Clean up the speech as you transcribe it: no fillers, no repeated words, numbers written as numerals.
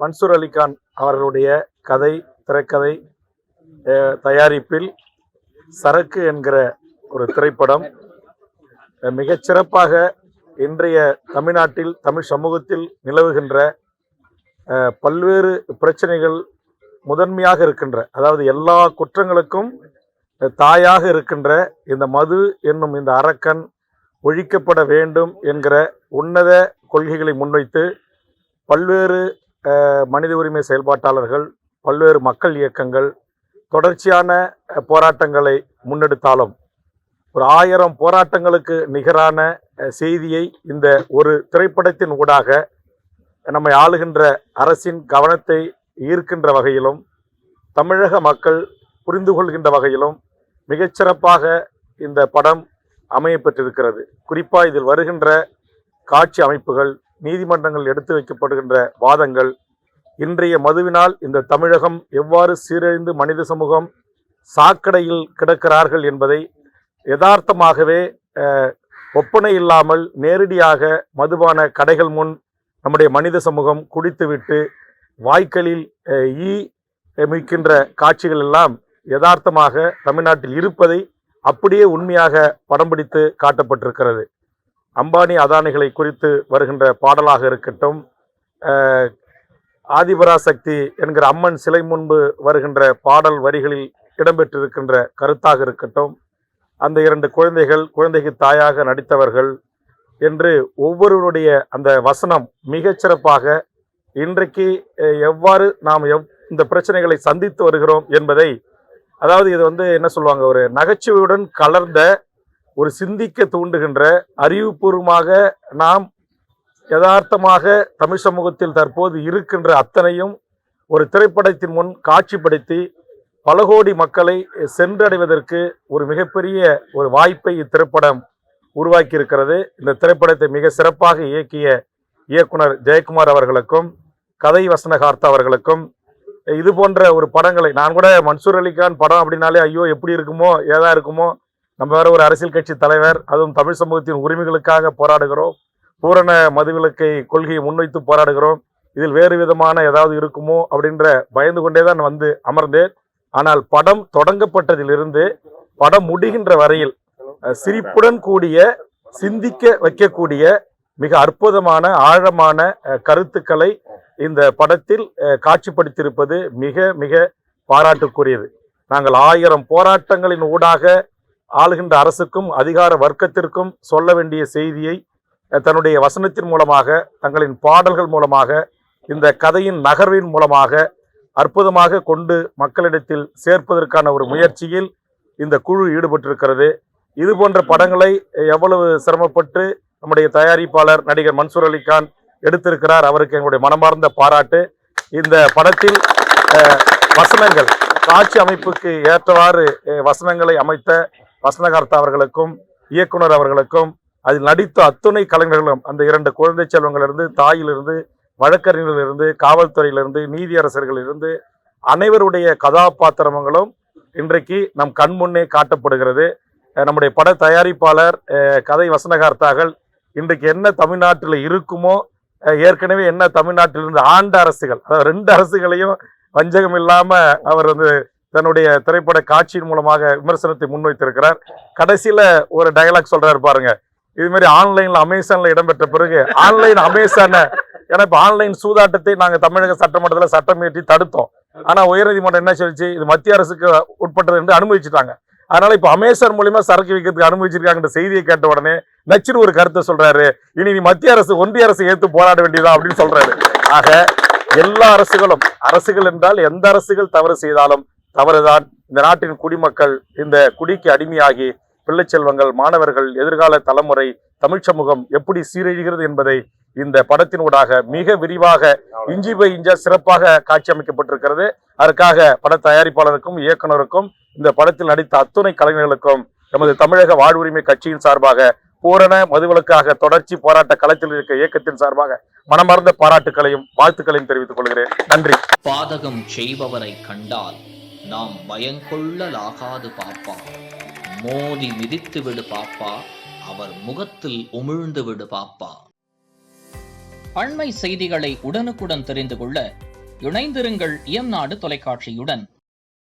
மன்சூர் அலிகான் அவர்களுடைய கதை திரைக்கதை தயாரிப்பில் சரக்கு என்கிற ஒரு திரைப்படம் மிகச்சிறப்பாக இன்றைய தமிழ்நாட்டில் தமிழ் சமூகத்தில் நிலவுகின்ற பல்வேறு பிரச்சனைகள் முதன்மையாக இருக்கின்ற, அதாவது எல்லா குற்றங்களுக்கும் தாயாக இருக்கின்ற இந்த மது என்னும் இந்த அரக்கன் ஒழிக்கப்பட வேண்டும் என்கிற உன்னத கொள்கைகளை முன்வைத்து பல்வேறு மனித உரிமை செயல்பாட்டாளர்கள், பல்வேறு மக்கள் இயக்கங்கள் தொடர்ச்சியான போராட்டங்களை முன்னெடுத்தாலும் ஒரு 1000 போராட்டங்களுக்கு நிகரான செய்தியை இந்த ஒரு திரைப்படத்தின் ஊடாக நம்மை ஆளுகின்ற அரசின் கவனத்தை ஈர்க்கின்ற வகையிலும் தமிழக மக்கள் புரிந்து கொள்கின்ற வகையிலும் மிகச்சிறப்பாக இந்த படம் அமைய பெற்றிருக்கிறது. குறிப்பாக இதில் வருகின்ற காட்சி அமைப்புகள், நீதிமன்றங்கள் எடுத்து வைக்கப்படுகின்ற வாதங்கள், இன்றைய மதுவினால் இந்த தமிழகம் எவ்வாறு சீரழிந்து மனித சமூகம் சாக்கடையில் கிடக்கிறார்கள் என்பதை யதார்த்தமாகவே ஒப்பனை இல்லாமல் நேரடியாக மதுபான கடைகள் முன் நம்முடைய மனித சமூகம் குடித்துவிட்டு வாய்க்களில் ஈ மிக்கின்ற காட்சிகள் எல்லாம் யதார்த்தமாக தமிழ்நாட்டில் இருப்பதை அப்படியே உண்மையாக படம் பிடித்து காட்டப்பட்டிருக்கிறது. அம்பானி அதானிகளை குறித்து வருகின்ற பாடலாக இருக்கட்டும், ஆதிபராசக்தி என்கிற அம்மன் சிலை முன்பு வருகின்ற பாடல் வரிகளில் இடம்பெற்றிருக்கின்ற கருத்தாக இருக்கட்டும், அந்த 2 குழந்தைக்கு தாயாக நடித்தவர்கள் என்று ஒவ்வொருவருடைய அந்த வசனம் மிகச்சிறப்பாக இன்றைக்கு எவ்வாறு நாம் இந்த பிரச்சனைகளை சந்தித்து வருகிறோம் என்பதை, அதாவது இது என்ன சொல்லுவாங்க, ஒரு நகைச்சுவையுடன் கலர்ந்த ஒரு சிந்திக்க தூண்டுகின்ற அறிவுபூர்வமாக நாம் யதார்த்தமாக தமிழ் சமூகத்தில் தற்போது இருக்கின்ற அத்தனையும் ஒரு திரைப்படத்தின் முன் காட்சிப்படுத்தி பல கோடி மக்களை சென்றடைவதற்கு ஒரு மிகப்பெரிய ஒரு வாய்ப்பை இத்திரைப்படம் உருவாக்கி இருக்கிறது. இந்த திரைப்படத்தை மிக சிறப்பாக இயக்கிய இயக்குனர் ஜெயக்குமார் அவர்களுக்கும் கதை வசனகார்த்தா அவர்களுக்கும், இது போன்ற ஒரு படங்களை நான் கூட மன்சூர் அலிகான் படம் அப்படின்னாலே ஐயோ எப்படி இருக்குமோ ஏதா இருக்குமோ, நம்ம வேற ஒரு அரசியல் கட்சி தலைவர், அதுவும் தமிழ் சமூகத்தின் உரிமைகளுக்காக போராடுகிறோம், பூரண மதுவிலக்கை கொள்கையை முன்வைத்து போராடுகிறோம், இதில் வேறு விதமான ஏதாவது இருக்குமோ அப்படின்ற பயந்து கொண்டே தான் அமர்ந்தேன். ஆனால் படம் தொடங்கப்பட்டதிலிருந்து படம் முடிகின்ற வரையில் சிரிப்புடன் கூடிய சிந்திக்க வைக்கக்கூடிய மிக அற்புதமான ஆழமான கருத்துக்களை இந்த படத்தில் காட்சிப்படுத்தியிருப்பது மிக மிக பாராட்டுக்குரியது. நாங்கள் 1000 போராட்டங்களின் ஊடாக ஆளுகின்ற அரசுக்கும் அதிகார வர்க்கத்திற்கும் சொல்ல வேண்டிய செய்தியை தன்னுடைய வசனத்தின் மூலமாக, தங்களின் பாடல்கள் மூலமாக, இந்த கதையின் நகர்வின் மூலமாக அற்புதமாக கொண்டு மக்களிடத்தில் சேர்ப்பதற்கான ஒரு முயற்சியில் இந்த குழு ஈடுபட்டிருக்கிறது. இது போன்ற படங்களை எவ்வளவு சிரமப்பட்டு நம்முடைய தயாரிப்பாளர் நடிகர் மன்சூர் அலிகான் எடுத்திருக்கிறார், அவருக்கு எங்களுடைய மனமார்ந்த பாராட்டு. இந்த படத்தில் வசனங்கள், காட்சி அமைப்புக்கு ஏற்றவாறு வசனங்களை அமைத்த வசனகார்த்தா அவர்களுக்கும் இயக்குனர் அவர்களுக்கும், அதில் நடித்த அத்துணை கலைஞர்களும், அந்த 2 குழந்தை செல்வங்களிலிருந்து, தாயிலிருந்து, வழக்கறிஞர்களிலிருந்து, காவல்துறையிலிருந்து, நீதியரசர்களிலிருந்து அனைவருடைய கதாபாத்திரங்களும் இன்றைக்கு நம் கண்முன்னே காட்டப்படுகிறது. நம்முடைய பட தயாரிப்பாளர், கதை வசனகார்த்தாக்கள் இன்றைக்கு என்ன தமிழ்நாட்டில் இருக்குமோ, ஏற்கனவே என்ன தமிழ்நாட்டில் இருந்து ஆண்ட அரசுகள், அதாவது 2 அரசுகளையும் வஞ்சகம் இல்லாம அவர் தன்னுடைய திரைப்பட காட்சியின் மூலமாக விமர்சனத்தை முன்வைத்திருக்கிறார். கடைசியில ஒரு டயலாக் சொல்றாரு பாருங்க, இது மாதிரி ஆன்லைன்ல அமேசான்ல இடம்பெற்ற பிறகு ஆன்லைன் அமேசான, ஏன்னா இப்ப ஆன்லைன் சூதாட்டத்தை நாங்க தமிழக சட்டமன்றத்தில் சட்டம் இயற்றி தடுத்தோம். ஆனா உயர்நீதிமன்றம் என்ன சொல்லிச்சு, இது மத்திய அரசுக்கு உட்பட்டது என்று அனுமதிச்சுட்டாங்க. அதனால இப்ப அமேசான் மூலியமா சரக்கு வைக்கிறதுக்கு அனுமதிச்சிருக்காங்க செய்தியை கேட்ட உடனே நச்சுன்னு ஒரு கருத்தை சொல்றாரு, இனி நீ மத்திய அரசு ஒன்றிய அரசு ஏற்று போராட வேண்டியதா அப்படின்னு சொல்றாரு. ஆக எல்லா அரசுகள் என்றால் எந்த அரசுகள் தவறு செய்தாலும் தவறுதான். இந்த நாட்டின் குடிமக்கள் இந்த குடிக்கு அடிமையாகி பிள்ளை செல்வங்கள், மாணவர்கள், எதிர்கால தலைமுறை, தமிழ் சமூகம் எப்படி சீரழிகிறது என்பதை இந்த படத்தினூடாக மிக விரிவாக இஞ்சி பை இஞ்சா சிறப்பாக காட்சி அமைக்கப்பட்டிருக்கிறது. அதற்காக பட தயாரிப்பாளருக்கும் இயக்குனருக்கும் இந்த படத்தில் நடித்த அத்துணை கலைஞர்களுக்கும் நமது தமிழக வாழ்வுரிமை கட்சியின் சார்பாக, பூரண மதுவிலக்காக தொடர்ச்சி போராட்ட களத்தில் இருக்க இயக்கத்தின் சார்பாக மனமார்ந்த பாராட்டுகளையும் வாழ்த்துக்களையும் தெரிவித்துக் கொள்கிறேன். நன்றி. பாதகம் செய்பவரை கண்டால் நாம் பயங்கொள்ளலாகாது பாப்பா, மோதி மிதித்து விடு பாப்பா, அவர் முகத்தில் உமிழ்ந்து விடு பாப்பா. அண்மை செய்திகளை உடனுக்குடன் தெரிந்து கொள்ள இணைந்திருங்கள் இயம்நாடு தொலைக்காட்சியுடன்.